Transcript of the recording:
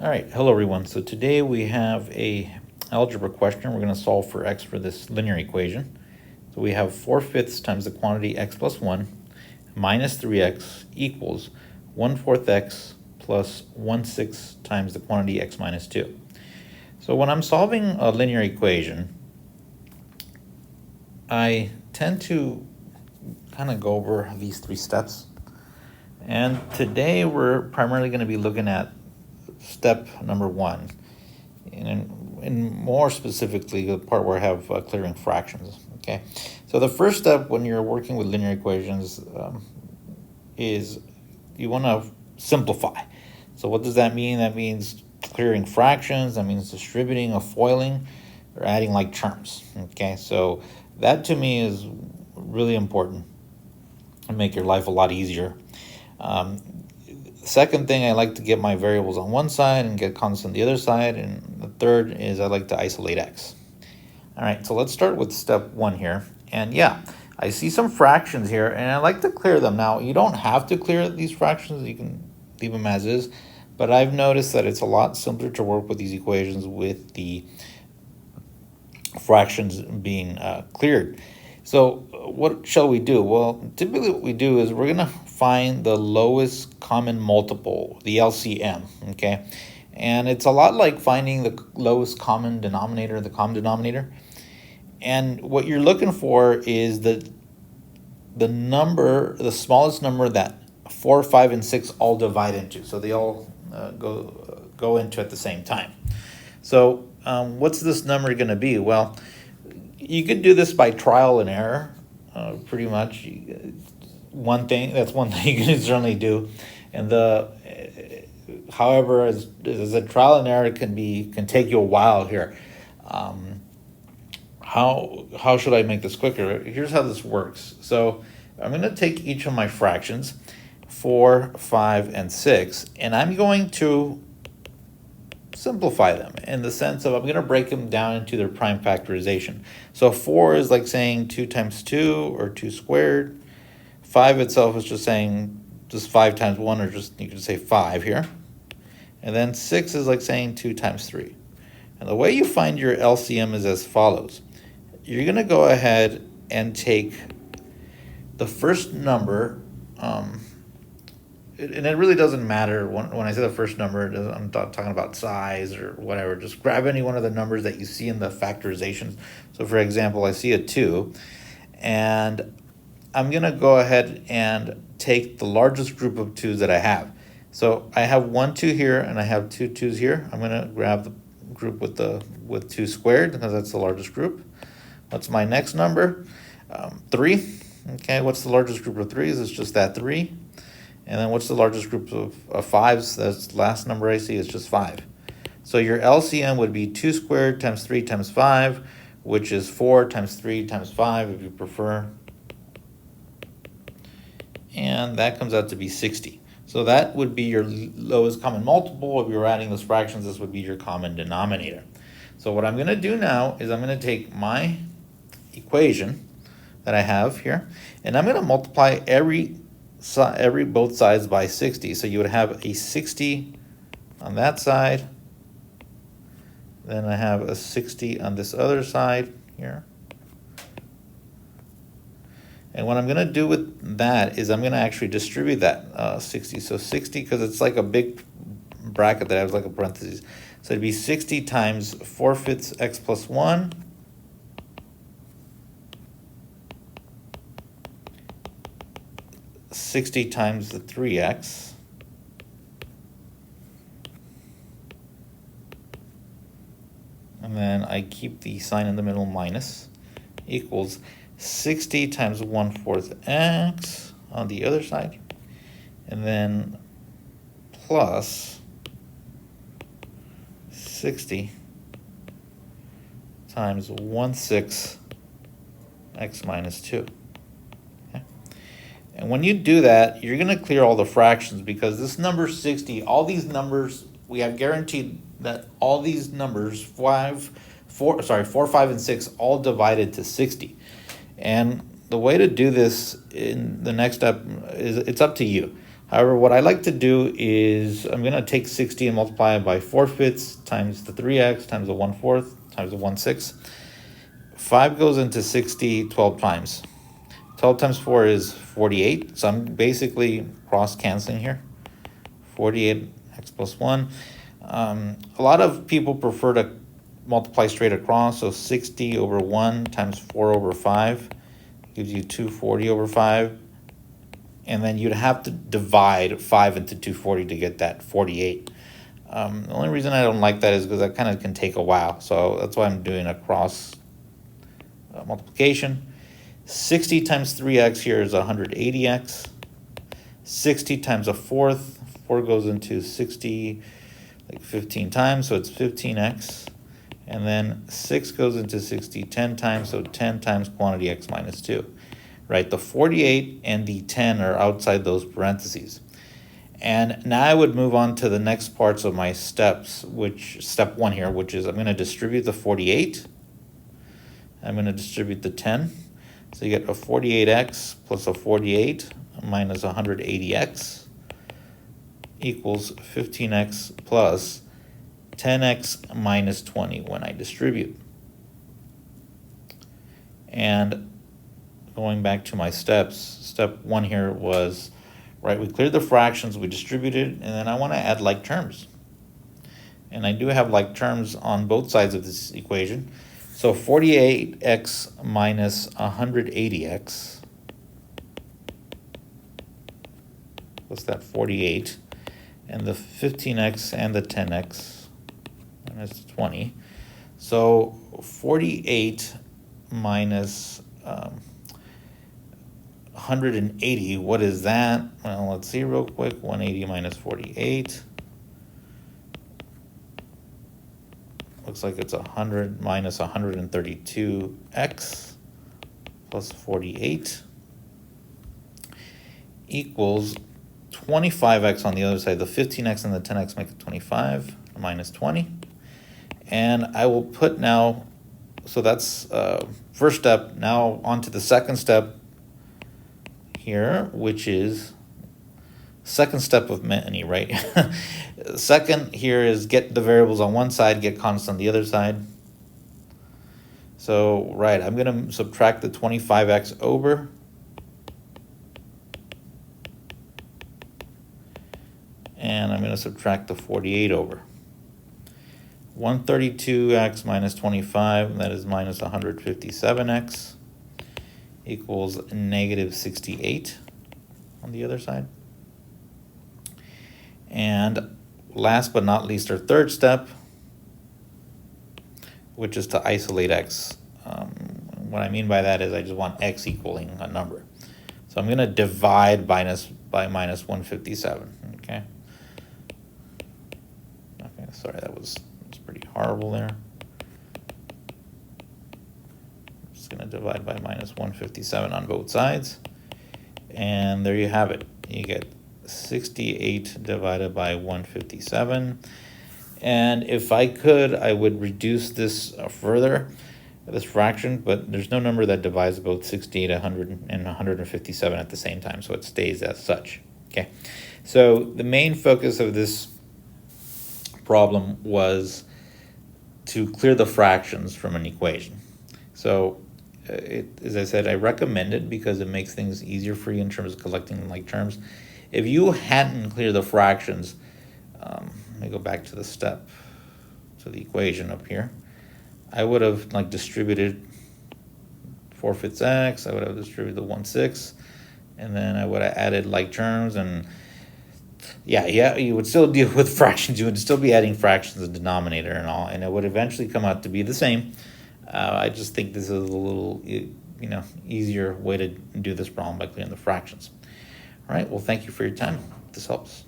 All right, hello everyone. So today we have a algebra question. We're going to solve for x for this linear equation. So we have 4/5 times the quantity x plus 1 minus 3x equals 1/4 x plus 1/6 times the quantity x minus 2. So when I'm solving a linear equation, I tend to kind of go over these three steps. And today we're primarily going to be looking at step number 1, and more specifically the part where I have clearing fractions. Okay, so the first step when you're working with linear equations is you want to simplify. So what does that mean? That means clearing fractions. That means distributing or foiling or adding like terms. Okay, so that to me is really important and make your life a lot easier. Second thing, I like to get my variables on one side and get constants on the other side. And the third is I like to isolate x. All right, so let's start with step 1 here. And yeah, I see some fractions here and I like to clear them. Now, you don't have to clear these fractions. You can leave them as is. But I've noticed that it's a lot simpler to work with these equations with the fractions being cleared. So what shall we do? Well, typically what we do is we're going to find the lowest common multiple, the LCM, okay? And it's a lot like finding the lowest common denominator, the common denominator. And what you're looking for is the number, the smallest number that 4, 5, and 6 all divide into. So they all go into at the same time. So what's this number going to be? Well, you could do this by trial and error, pretty much. One thing you can certainly do, and however, as a trial and error can take you a while here. How should I make this quicker? Here's how this works. So I'm going to take each of my fractions, 4, 5, and 6, and I'm going to simplify them in the sense of I'm going to break them down into their prime factorization. So 4 is like saying 2 times 2 or 2 squared. 5 itself is just saying just 5 times 1, or just you can say 5 here. And then 6 is like saying 2 times 3. And the way you find your LCM is as follows. You're going to go ahead and take the first number, and it really doesn't matter when I say the first number, I'm not talking about size or whatever. Just grab any one of the numbers that you see in the factorizations. So for example, I see a 2, and I'm going to go ahead and take the largest group of 2's that I have. So I have 1 2 here, and I have 2 2's here. I'm going to grab the group with 2 squared because that's the largest group. What's my next number? 3. Okay, what's the largest group of 3's? It's just that 3. And then what's the largest group of 5's? That's the last number I see is just 5. So your LCM would be 2 squared times 3 times 5, which is 4 times 3 times 5 if you prefer. And that comes out to be 60. So that would be your lowest common multiple. If you're adding those fractions, this would be your common denominator. So what I'm going to do now is I'm going to take my equation that I have here, and I'm going to multiply both sides by 60. So you would have a 60 on that side. Then I have a 60 on this other side here. And what I'm going to do with that is I'm going to actually distribute that 60. So 60, because it's like a big bracket that has like a parentheses. So it'd be 60 times 4/5 x plus 1 60 times the 3x and then I keep the sign in the middle minus equals 60 times 1/4 x on the other side, and then plus 60 times 1/6 x minus 2. Okay. And when you do that, you're going to clear all the fractions, because this number 60, all these numbers, we have guaranteed that all these numbers, 4, 5, and 6, all divided to 60. And the way to do this in the next step is it's up to you. However, what I like to do is I'm going to take 60 and multiply it by 4/5 times the 3x times the 1/4 times the 1/6. 5 goes into 60 12 times. 12 times 4 is 48. So I'm basically cross-canceling here. 48x plus 1. A lot of people prefer to multiply straight across. So 60 over 1 times 4 over 5 gives you 240 over 5. And then you'd have to divide 5 into 240 to get that 48. The only reason I don't like that is because that kind of can take a while. So that's why I'm doing a cross multiplication. 60 times 3x here is 180x. 60 times a fourth. 4 goes into 60 like 15 times, so it's 15x. And then 6 goes into 60 10 times, so 10 times quantity x minus 2. Right, the 48 and the 10 are outside those parentheses. And now I would move on to the next parts of my steps, which step 1 here, which is I'm going to distribute the 48. I'm going to distribute the 10. So you get a 48x plus a 48 minus 180x equals 15x plus 10x minus 20 when I distribute. And going back to my steps, step 1 here was, right, we cleared the fractions, we distributed, and then I want to add like terms. And I do have like terms on both sides of this equation. So 48x minus 180x plus that 48, and the 15x and the 10x minus 20. So 48 minus 180, what is that? Well, let's see real quick. 180 minus 48. Looks like it's 100 minus 132x plus 48 equals 25x on the other side. The 15x and the 10x make it 25 minus 20. And I will put now, so that's first step. Now on to the second step here, which is second step of many, right? Second here is get the variables on one side, get constants on the other side. So, right, I'm going to subtract the 25x over. And I'm going to subtract the 48 over. 132x minus 25, that is minus 157x, equals negative 68 on the other side. And last but not least, our third step, which is to isolate x. What I mean by that is I just want x equaling a number. So I'm going to divide by minus 157, okay? Okay, sorry, that was pretty horrible there. I'm just going to divide by minus 157 on both sides. And there you have it. You get 68 divided by 157. And if I could, I would reduce this further, this fraction, but there's no number that divides both 68, 100, and 157 at the same time, so it stays as such. Okay, so the main focus of this problem was to clear the fractions from an equation. So as I said, I recommend it because it makes things easier for you in terms of collecting like terms. If you hadn't cleared the fractions, let me go back to the step, to the equation up here. I would have like distributed 4/5 x, I would have distributed the 1/6, and then I would have added like terms, and yeah, you would still deal with fractions. You would still be adding fractions in the denominator and all, and it would eventually come out to be the same. I just think this is a little, easier way to do this problem by clearing the fractions. All right, well, thank you for your time. This helps.